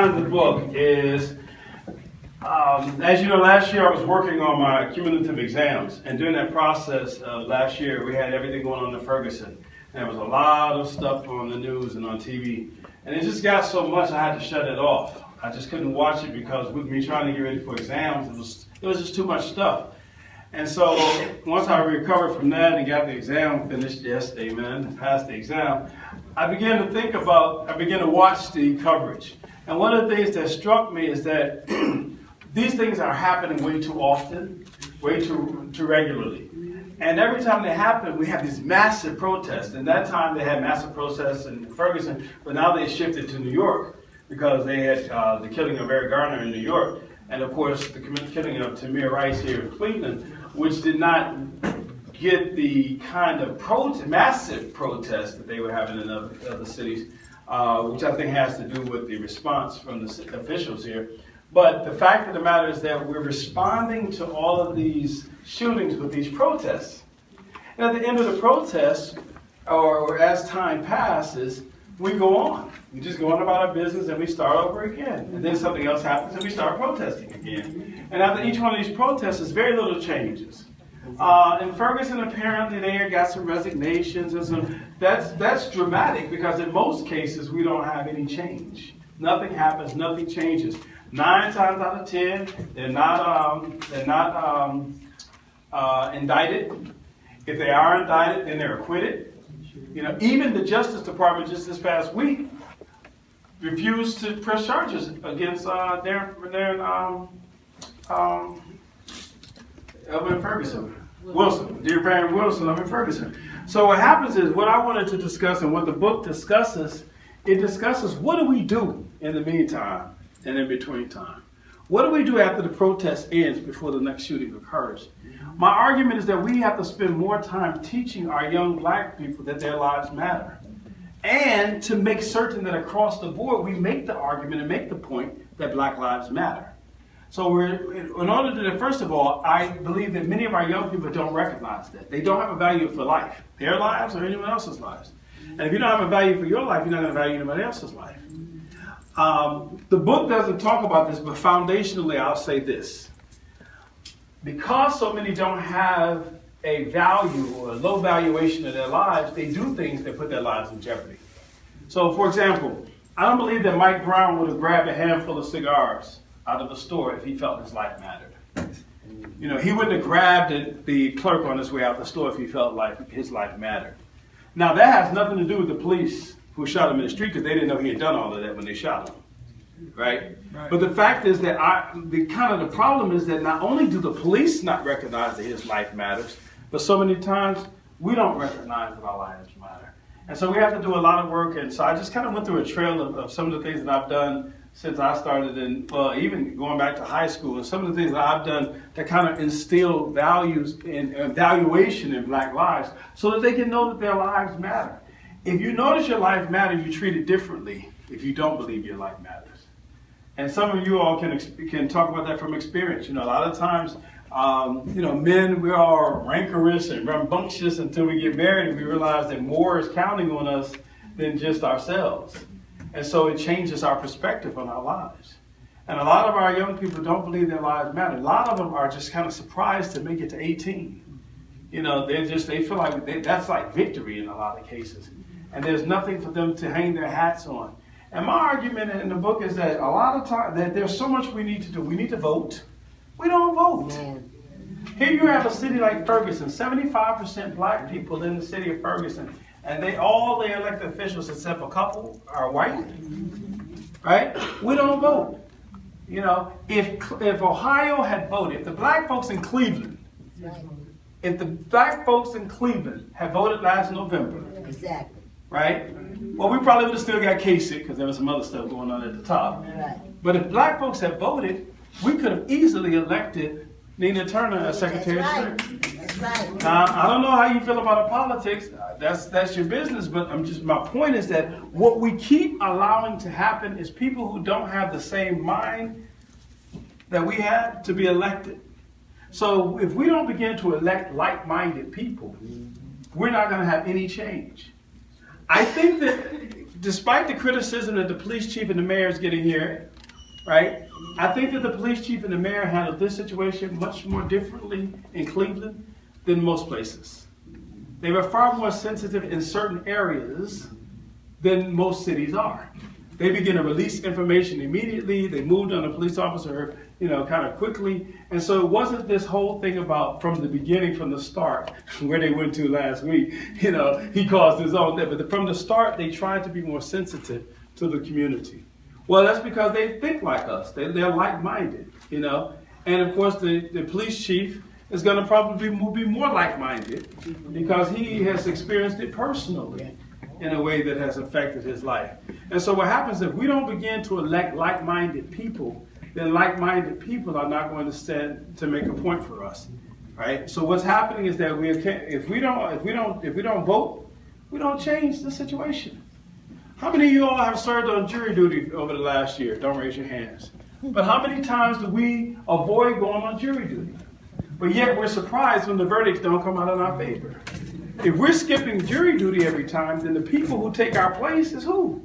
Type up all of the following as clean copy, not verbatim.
behind the book is, as you know, last year I was working on my cumulative exams, and during that process last year, we had everything going on in Ferguson. And there was a lot of stuff on the news and on TV, and it just got so much I had to shut it off. I just couldn't watch it because with me trying to get ready for exams, it was just too much stuff. And so once I recovered from that and got the exam finished yesterday, passed the exam, I began to watch the coverage. And one of the things that struck me is that these things are happening way too often, way too regularly. And every time they happen, we have these massive protests. And that time they had massive protests in Ferguson, but now they shifted to New York because they had the killing of Eric Garner in New York. And of course, the killing of Tamir Rice here in Cleveland, which did not get the kind of massive protest that they were having in other cities, which I think has to do with the response from the officials here. But the fact of the matter is that we're responding to all of these shootings with these protests. And at the end of the protest, or as time passes, we go on. We just go on about our business and we start over again. And then something else happens and we start protesting again. And after each one of these protests, there's very little changes. In Ferguson, apparently, they got some resignations and some. That's dramatic because in most cases we don't have any change. Nothing happens. Nothing changes. 9 times out of 10, they're not indicted. If they are indicted, then they're acquitted. You know, even the Justice Department just this past week refused to press charges against Barron Ferguson. Wilson, dear Barron Wilson up in Ferguson. So what happens is, what I wanted to discuss and what the book discusses, it discusses what do we do in the meantime and in between time. What do we do after the protest ends before the next shooting occurs? My argument is that we have to spend more time teaching our young black people that their lives matter. And to make certain that across the board we make the argument and make the point that black lives matter. So in order to do that, first of all, I believe that many of our young people don't recognize that. They don't have a value for life, their lives or anyone else's lives. And if you don't have a value for your life, you're not going to value anybody else's life. The book doesn't talk about this, but foundationally I'll say this. Because so many don't have a value or a low valuation of their lives, they do things that put their lives in jeopardy. So for example, I don't believe that Mike Brown would have grabbed a handful of cigars out of the store if he felt his life mattered. You know, he wouldn't have grabbed the clerk on his way out the store if he felt like his life mattered. Now that has nothing to do with the police who shot him in the street because they didn't know he had done all of that when they shot him. Right? But the fact is that the problem is that not only do the police not recognize that his life matters, but so many times we don't recognize that our lives matter. And so we have to do a lot of work. And so I just kind of went through a trail of some of the things that I've done since I started even going back to high school, and some of the things that I've done that kind of instill values and valuation in black lives so that they can know that their lives matter. If you notice your life matters, you treat it differently if you don't believe your life matters. And some of you all can talk about that from experience. You know, a lot of times, men, we're all rancorous and rambunctious until we get married and we realize that more is counting on us than just ourselves. And so it changes our perspective on our lives. And a lot of our young people don't believe their lives matter. A lot of them are just kind of surprised to make it to 18. You know, they feel like that's like victory in a lot of cases. And there's nothing for them to hang their hats on. And my argument in the book is that a lot of times that there's so much we need to do. We need to vote. We don't vote. Here you have a city like Ferguson, 75% black people in the city of Ferguson. And all the elected officials, except a couple, are white, right? We don't vote. You know, if Ohio had voted, if the black folks in Cleveland, had voted last November, exactly, right? Well, we probably would have still got Kasich because there was some other stuff going on at the top. right. But if black folks had voted, we could have easily elected Nina Turner as Secretary of State. That's right. Now, I don't know how you feel about politics. That's your business, but my point is that what we keep allowing to happen is people who don't have the same mind that we have to be elected. So if we don't begin to elect like-minded people, we're not going to have any change. I think that despite the criticism that the police chief and the mayor is getting here, right? I think that the police chief and the mayor handled this situation much more differently in Cleveland than most places. They were far more sensitive in certain areas than most cities are. They began to release information immediately. They moved on a police officer, kind of quickly. And so it wasn't this whole thing about from the beginning, from the start, where they went to last week, he caused his own death. But from the start, they tried to be more sensitive to the community. Well, that's because they think like us. They're like-minded, And of course, the police chief is going to probably be more like-minded because he has experienced it personally in a way that has affected his life. And so what happens if we don't begin to elect like-minded people, then like-minded people are not going to stand to make a point for us, right? So what's happening is that if we don't vote, we don't change the situation. How many of you all have served on jury duty over the last year? Don't raise your hands. But how many times do we avoid going on jury duty? But yet we're surprised when the verdicts don't come out in our favor. If we're skipping jury duty every time, then the people who take our place is who?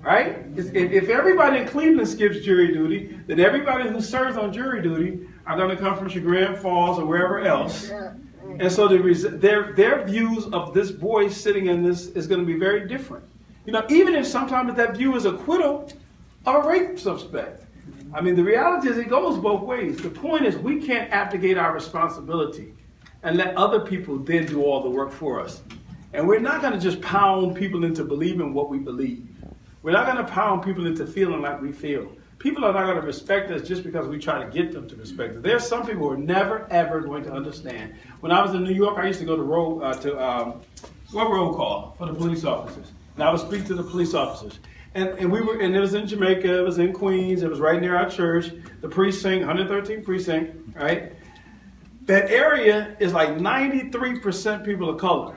Right? If everybody in Cleveland skips jury duty, then everybody who serves on jury duty are going to come from Chagrin Falls or wherever else. And so their views of this boy sitting in this is going to be very different. Even if sometimes that view is acquittal of a rape suspect. I mean, the reality is it goes both ways. The point is we can't abdicate our responsibility and let other people then do all the work for us. And we're not going to just pound people into believing what we believe. We're not going to pound people into feeling like we feel. People are not going to respect us just because we try to get them to respect us. There's some people who are never, ever going to understand. When I was in New York, I used to go to roll call for the police officers. And I would speak to the police officers. And it was in Jamaica, it was in Queens, it was right near our church, the precinct, 113th precinct, right? That area is like 93% people of color.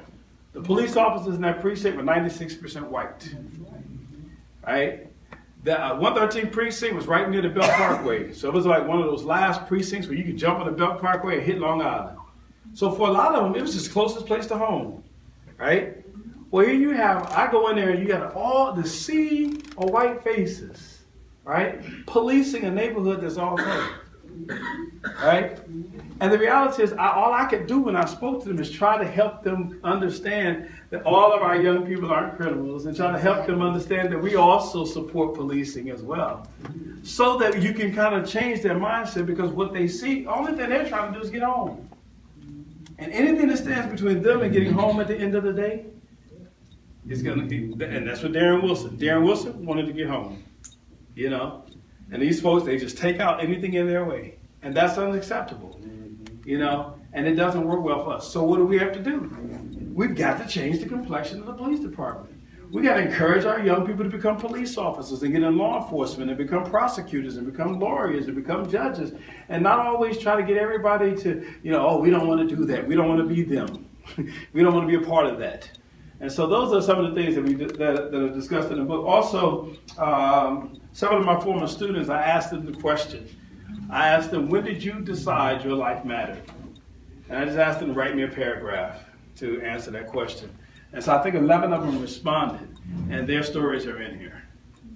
The police officers in that precinct were 96% white, right? The 113th precinct was right near the Belt Parkway. So it was like one of those last precincts where you could jump on the Belt Parkway and hit Long Island. So for a lot of them, it was just the closest place to home, right? Well, here you have, I go in there and you got all the sea of white faces, right? Policing a neighborhood that's all colored, right? And the reality is, all I could do when I spoke to them is try to help them understand that all of our young people aren't criminals and try to help them understand that we also support policing as well. So that you can kind of change their mindset because what they see, only thing they're trying to do is get home. And anything that stands between them and getting home at the end of the day, is going to be, and that's what Darren Wilson wanted to get home, And these folks, they just take out anything in their way. And that's unacceptable, and it doesn't work well for us. So what do we have to do? We've got to change the complexion of the police department. We got to encourage our young people to become police officers and get in law enforcement and become prosecutors and become lawyers and become judges and not always try to get everybody to, we don't want to do that. We don't want to be them. We don't want to be a part of that. And so those are some of the things that are discussed in the book. Also, some of my former students, I asked them the question. I asked them, when did you decide your life mattered? And I just asked them to write me a paragraph to answer that question. And so I think 11 of them responded, and their stories are in here.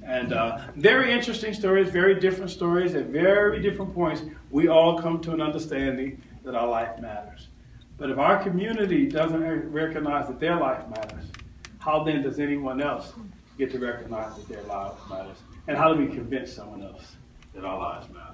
And very interesting stories, very different stories, at very different points. We all come to an understanding that our life matters. But if our community doesn't recognize that their life matters, how then does anyone else get to recognize that their life matters? And how do we convince someone else that our lives matter?